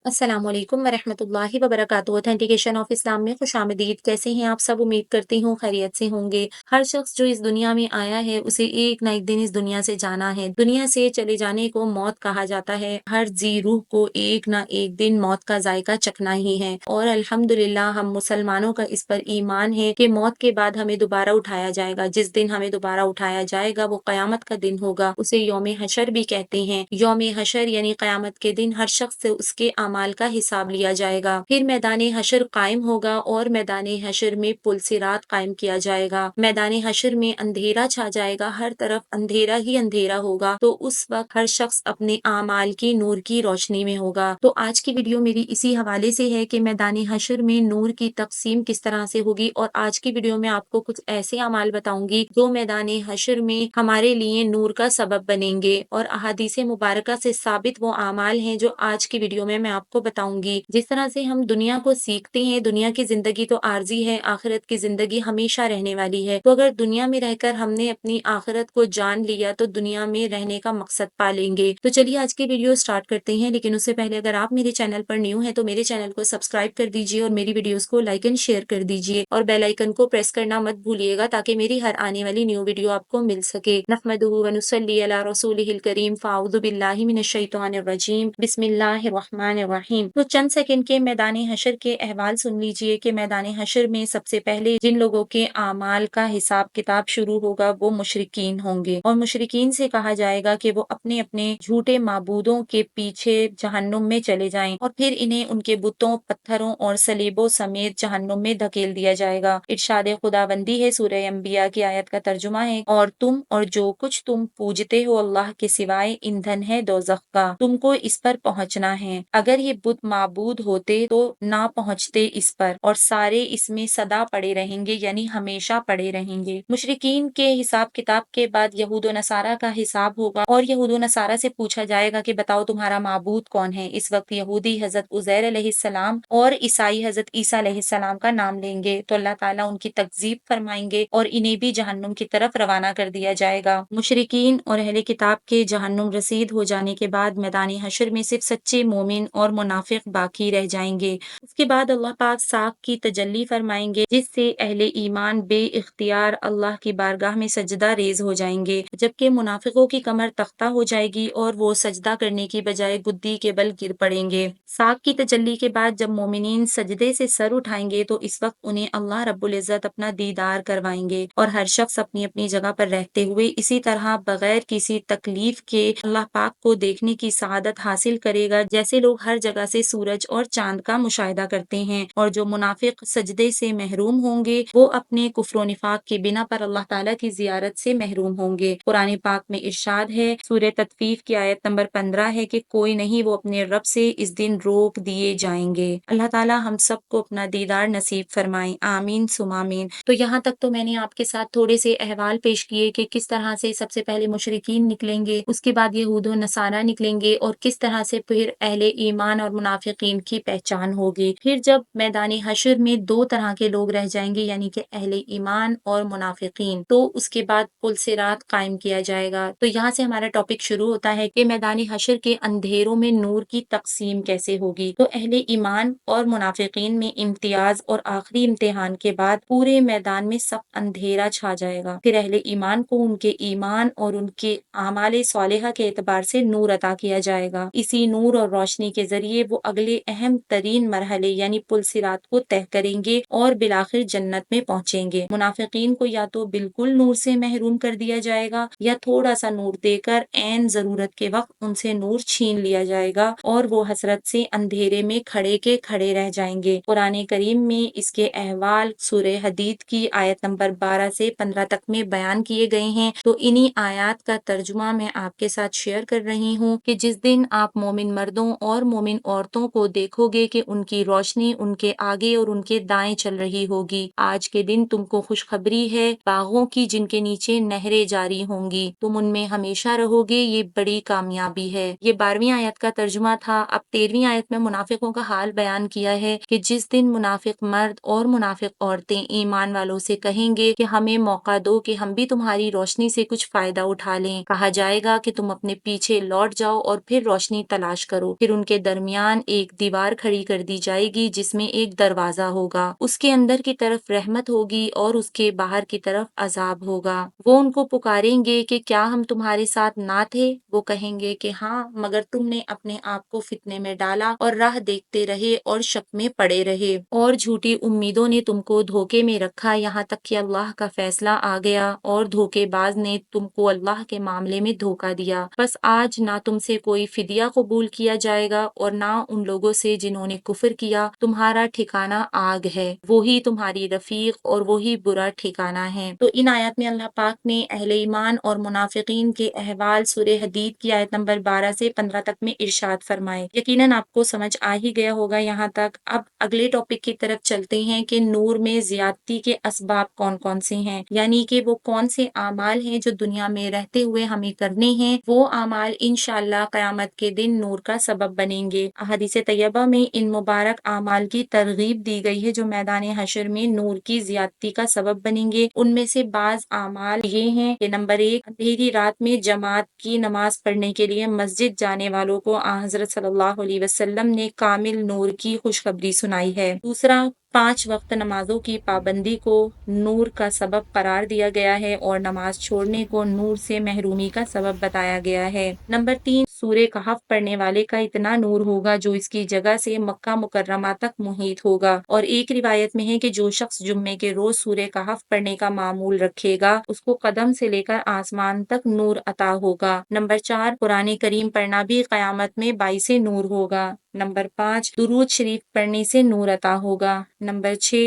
अस्सलाम वालेकुम वरहमतुल्लाहि वबरकातुहू। ऑथेंटिकेशन ऑफ इस्लाम में खुशामदीद। कैसे हैं आप सब? उम्मीद करती हूँ खैरियत से होंगे। हर शख्स जो इस दुनिया में आया है उसे एक ना एक दिन इस दुनिया से जाना है। दुनिया से चले जाने को मौत कहा जाता है। हर जी रूह को एक ना एक दिन मौत का जायका चखना ही है और अल्हम्दुलिल्लाह हम मुसलमानों का इस पर ईमान है कि मौत के बाद हमें दोबारा उठाया जाएगा। जिस दिन हमें दोबारा उठाया जाएगा वो क़यामत का दिन होगा। उसे यौम हशर भी कहते हैं। यौम हशर यानी क़यामत के दिन हर शख्स से उसके अमाल का हिसाब लिया जाएगा। फिर मैदान हशर कायम होगा और मैदान हशर में पुल सिरात कायम किया जाएगा। मैदान हशर में अंधेरा छा जाएगा, हर तरफ अंधेरा ही अंधेरा होगा। तो उस वक्त हर शख्स अपने आमाल की नूर की रोशनी में होगा। तो आज की वीडियो मेरी इसी हवाले से है कि मैदान हशर में नूर की तकसीम किस तरह से होगी और आज की वीडियो में आपको कुछ ऐसे अमाल बताऊंगी जो मैदान हशर में हमारे लिए नूर का सबब बनेंगे और अहादीस मुबारका से साबित वो अमाल हैं जो आज की वीडियो में मैं आपको बताऊंगी। जिस तरह से हम दुनिया को सीखते हैं, दुनिया की जिंदगी तो आर्जी है, आखिरत की जिंदगी हमेशा रहने वाली है। तो अगर दुनिया में रहकर हमने अपनी आखिरत को जान लिया तो दुनिया में रहने का मकसद पा लेंगे। तो चलिए आज की वीडियो स्टार्ट करते हैं, लेकिन उससे पहले अगर आप मेरे चैनल पर न्यू हैं तो मेरे चैनल को सब्सक्राइब कर दीजिए और मेरी वीडियोस को लाइक एंड शेयर कर दीजिए और बेल आइकन को प्रेस करना मत भूलिएगा ताकि मेरी हर आने वाली न्यू वीडियो आपको मिल सके। नहमदुहु व नुसल्ली अला रसूलिहिल करीम। फ़ाऊज़ु बिल्लाहि मिनश शैतानिर रजीम। बिस्मिल्लाहिर रहमानिर रहीम। तो चंद सेकंड के मैदान हशर के अहवाल सुन लीजिए कि मैदान हशर में सबसे पहले जिन लोगों के आमाल का हिसाब किताब शुरू होगा वो मुशरिकीन होंगे और मुशरिकीन से कहा जाएगा कि वो अपने अपने झूठे माबूदों के पीछे जहन्नुम में चले जाएं और फिर इन्हें उनके बुतों, पत्थरों और सलीबों समेत जहन्नुम में धकेल दिया जाएगा। इरशाद खुदाबंदी है, सूरह अंबिया की आयत का तर्जुमा है, और तुम और जो कुछ तुम पूजते हो अल्लाह के सिवाय ईंधन है दोज़ख का, तुमको इस पर पहुंचना है। अगर ये बुत माबूद होते तो ना पहुंचते इस पर और सारे इसमें सदा पड़े रहेंगे यानी हमेशा पड़े रहेंगे। मुशरिकीन के हिसाब किताब के बाद यहूद व नसारा का हिसाब होगा और यहूद व नसारा से पूछा जाएगा कि बताओ तुम्हारा माबूद कौन है। इस वक्त यहूदी हजरत उज़ैर अलैहिस्सलाम और ईसाई हजरत ईसा अलैहिस्सलाम का नाम लेंगे तो अल्लाह ताला उनकी तकजीब फरमाएंगे और इन्हें भी जहन्नुम की तरफ रवाना कर दिया जाएगा। मुशरिकीन और अहले किताब के जहन्नुम रसीद हो जाने के बाद मैदान हशर में सिर्फ सच्चे मोमिन और मुनाफिक बाकी रह जाएंगे। उसके बाद अल्लाह पाक साख की तजल्ली फरमाएंगे जिससे अहले ईमान बे इख्तियार अल्लाह की बारगाह में सजदा रेज हो जाएंगे, जबकि मुनाफिकों की कमर तख्ता हो जाएगी और वो सजदा करने की बजाय गुद्दी के बल गिर पड़ेंगे। साख की तजल्ली के बाद जब मोमिनीन सजदे से सर उठाएंगे तो इस वक्त उन्हें अल्लाह रब्बुल इज्जत अपना दीदार करवाएंगे और हर शख्स अपनी अपनी जगह पर रहते हुए इसी तरह बगैर किसी तकलीफ के अल्लाह पाक को देखने की सआदत हासिल करेगा, जैसे लोग हर जगह से सूरज और चांद का मुशाहिदा करते हैं। और जो मुनाफिक सजदे से महरूम होंगे वो अपने कुफ्र निफाक की बिना पर अल्लाह ताला की जियारत से महरूम होंगे। कुरान पाक में इरशाद है, सूरह तत्फीफ की आयत नंबर 15 है कि कोई नहीं वो अपने रब से इस दिन रोक दिए जाएंगे। अल्लाह ताला हम सबको अपना दीदार नसीब फरमाए, आमीन सुमामीन। तो यहाँ तक तो मैंने आपके साथ थोड़े से अहवाल पेश किए कि किस तरह से सबसे पहले मुशरिकीन निकलेंगे, उसके बाद यहूद व नसारा निकलेंगे और किस तरह से फिर अहले ईमान और मुनाफिकीन की पहचान होगी। फिर जब मैदान हशर में दो तरह के लोग रह जाएंगे यानी कि अहले ईमान और मुनाफिकीन, तो उसके बाद पुल सिरात कायम किया जाएगा। तो यहाँ से हमारा टॉपिक शुरू होता है कि मैदान हशर के अंधेरों में नूर की तकसीम कैसे होगी। तो अहले ईमान और मुनाफिकीन में इम्तियाज और आखिरी इम्तिहान के बाद पूरे मैदान में सब अंधेरा छा जाएगा। फिर अहले ईमान को उनके ईमान और उनके आमाले सालिहा के एतबार से नूर अता किया जाएगा। इसी नूर और रोशनी के जरिए वो अगले अहम तरीन मरहले यानी पुल सिरात को तय करेंगे और बिलाखिर जन्नत में पहुंचेंगे। मुनाफिकीन को या तो बिल्कुल नूर से महरूम कर दिया जाएगा या थोड़ा सा नूर देकर ऐन जरूरत के वक्त उनसे नूर छीन लिया जाएगा और वो हसरत से अंधेरे में खड़े के खड़े रह जाएंगे। कुरान करीम में इसके अहवाल सूरह हदीद की आयत नंबर 12 से 15 तक में बयान किए गए हैं। तो इन्हीं आयात का तर्जुमा मैं आपके साथ शेयर कर रही हूँ कि जिस दिन आप मोमिन मर्दों और मोमिन औरतों को देखोगे कि उनकी रोशनी उनके आगे और उनके दाएं चल रही होगी। आज के दिन तुमको खुशखबरी है बागों की जिनके नीचे नहरें जारी होंगी, तुम उनमें हमेशा रहोगे, ये बड़ी कामयाबी है। ये 12वीं आयत का तर्जुमा था। अब 13वीं आयत में मुनाफिकों का हाल बयान किया है कि जिस दिन मुनाफिक मर्द और मुनाफिक औरतें ईमान वालों से कहेंगे कि हमें मौका दो कि हम भी तुम्हारी रोशनी से कुछ फायदा उठा लें, कहा जाएगा कि तुम अपने पीछे लौट जाओ और फिर रोशनी तलाश करो। फिर उनके درمیان ایک دیوار کھڑی کر دی جائے گی جس میں ایک دروازہ ہوگا، اس کے اندر کی طرف رحمت ہوگی اور اس کے باہر کی طرف عذاب ہوگا۔ وہ ان کو پکاریں گے کہ کیا ہم تمہارے ساتھ نہ تھے؟ وہ کہیں گے کہ ہاں، مگر تم نے اپنے آپ کو فتنے میں ڈالا اور راہ دیکھتے رہے اور شک میں پڑے رہے، اور جھوٹی امیدوں نے تم کو دھوکے میں رکھا یہاں تک کہ اللہ کا فیصلہ آ گیا، اور دھوکے باز نے تم کو اللہ کے معاملے میں دھوکا دیا۔ بس آج نہ تم سے کوئی فدیہ قبول کیا جائے گا اور نہ ان لوگوں سے جنہوں نے کفر کیا، تمہارا ٹھکانہ آگ ہے، وہی تمہاری رفیق اور وہی برا ٹھکانہ ہے۔ تو ان آیات میں اللہ پاک نے اہل ایمان اور منافقین کے احوال سورہ حدید کی آیت نمبر 12 سے 15 تک میں ارشاد فرمائے۔ یقیناً آپ کو سمجھ آ ہی گیا ہوگا یہاں تک۔ اب اگلے ٹاپک کی طرف چلتے ہیں کہ نور میں زیادتی کے اسباب کون کون سے ہیں، یعنی کہ وہ کون سے اعمال ہیں جو دنیا میں رہتے ہوئے ہمیں کرنے ہیں، وہ اعمال انشاءاللہ قیامت کے دن نور کا سبب بنیں گے۔ احادیث طیبہ میں ان مبارک اعمال کی ترغیب دی گئی ہے جو میدان حشر میں نور کی زیادتی کا سبب بنیں گے۔ ان میں سے بعض اعمال یہ ہیں کہ نمبر 1، اندھیری رات میں جماعت کی نماز پڑھنے کے لیے مسجد جانے والوں کو حضرت صلی اللہ علیہ وسلم نے کامل نور کی خوشخبری سنائی ہے۔ دوسرا، 5 وقت نمازوں کی پابندی کو نور کا سبب قرار دیا گیا ہے اور نماز چھوڑنے کو نور سے محرومی کا سبب بتایا گیا ہے۔ نمبر 3، سورہ کہف پڑھنے والے کا اتنا نور ہوگا جو اس کی جگہ سے مکہ مکرمہ تک محیط ہوگا، اور ایک روایت میں ہے کہ جو شخص جمعے کے روز سورہ کہف پڑھنے کا معمول رکھے گا اس کو قدم سے لے کر آسمان تک نور عطا ہوگا۔ نمبر 4، قرآن کریم پڑھنا بھی قیامت میں باعث نور ہوگا۔ نمبر 5، درود شریف پڑھنے سے نور عطا ہوگا۔ نمبر 6،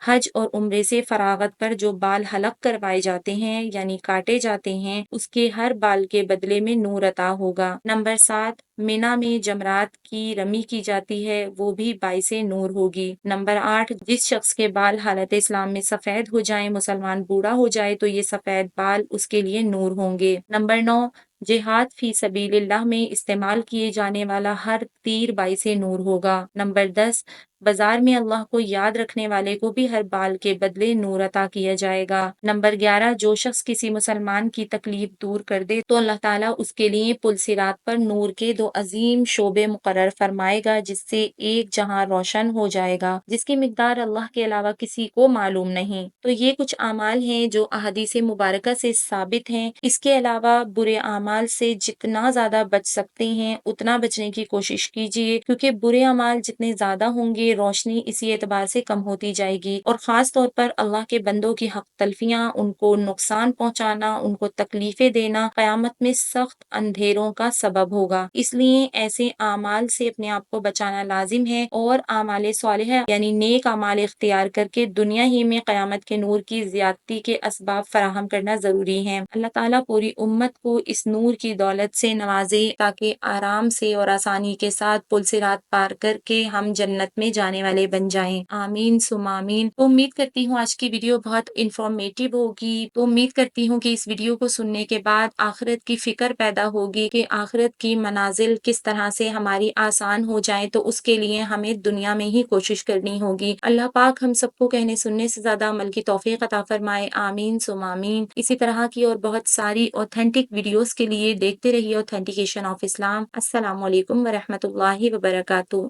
حج اور عمرے سے فراغت پر جو بال حلق کروائے جاتے ہیں یعنی کاٹے جاتے ہیں، اس کے ہر بال کے بدلے میں نور عطا ہوگا۔ نمبر 7، مینا میں جمرات کی رمی کی جاتی ہے، وہ بھی باعث نور ہوگی۔ نمبر 8، جس شخص کے بال حالت اسلام میں سفید ہو جائیں، مسلمان بوڑھا ہو جائے تو یہ سفید بال اس کے لیے نور ہوں گے۔ نمبر 9، جہاد فی سبیل اللہ میں استعمال کیے جانے والا ہر تیر باعث نور ہوگا۔ نمبر 10، بازار میں اللہ کو یاد رکھنے والے کو بھی ہر بال کے بدلے نور عطا کیا جائے گا۔ نمبر 11، جو شخص کسی مسلمان کی تکلیف دور کر دے تو اللہ تعالیٰ اس کے لیے پل صراط پر نور کے 2 عظیم شعبے مقرر فرمائے گا جس سے ایک جہاں روشن ہو جائے گا جس کی مقدار اللہ کے علاوہ کسی کو معلوم نہیں۔ تو یہ کچھ اعمال ہیں جو احادیث مبارکہ سے ثابت ہیں۔ اس کے علاوہ برے اعمال سے جتنا زیادہ بچ سکتے ہیں اتنا بچنے کی کوشش کیجیے، کیونکہ برے اعمال جتنے زیادہ ہوں گے روشنی اسی اعتبار سے کم ہوتی جائے گی، اور خاص طور پر اللہ کے بندوں کی حق تلفیاں، ان کو نقصان پہنچانا، ان کو تکلیفیں دینا قیامت میں سخت اندھیروں کا سبب ہوگا۔ اس لیے ایسے اعمال سے اپنے آپ کو بچانا لازم ہے اور اعمال صالحہ یعنی نیک اعمال اختیار کر کے دنیا ہی میں قیامت کے نور کی زیادتی کے اسباب فراہم کرنا ضروری ہے۔ اللہ تعالیٰ پوری امت کو اس نور کی دولت سے نوازے تاکہ آرام سے اور آسانی کے ساتھ پل صراط پار کر کے ہم جنت میں جانے والے بن جائیں۔ آمین ثم آمین۔ تو امید کرتی ہوں آج کی ویڈیو بہت انفارمیٹیو ہوگی۔ تو امید کرتی ہوں کہ اس ویڈیو کو سننے کے بعد آخرت کی فکر پیدا ہوگی کہ آخرت کی منازل کس طرح سے ہماری آسان ہو جائیں، تو اس کے لیے ہمیں دنیا میں ہی کوشش کرنی ہوگی۔ اللہ پاک ہم سب کو کہنے سننے سے زیادہ عمل کی توفیق عطا فرمائے۔ آمین ثم آمین۔ اسی طرح کی اور بہت ساری اوتھینٹک ویڈیوز کے لیے دیکھتے رہیے اوتھینٹیکیشن آف اسلام۔ السلام علیکم ورحمۃ اللہ وبرکاتہ۔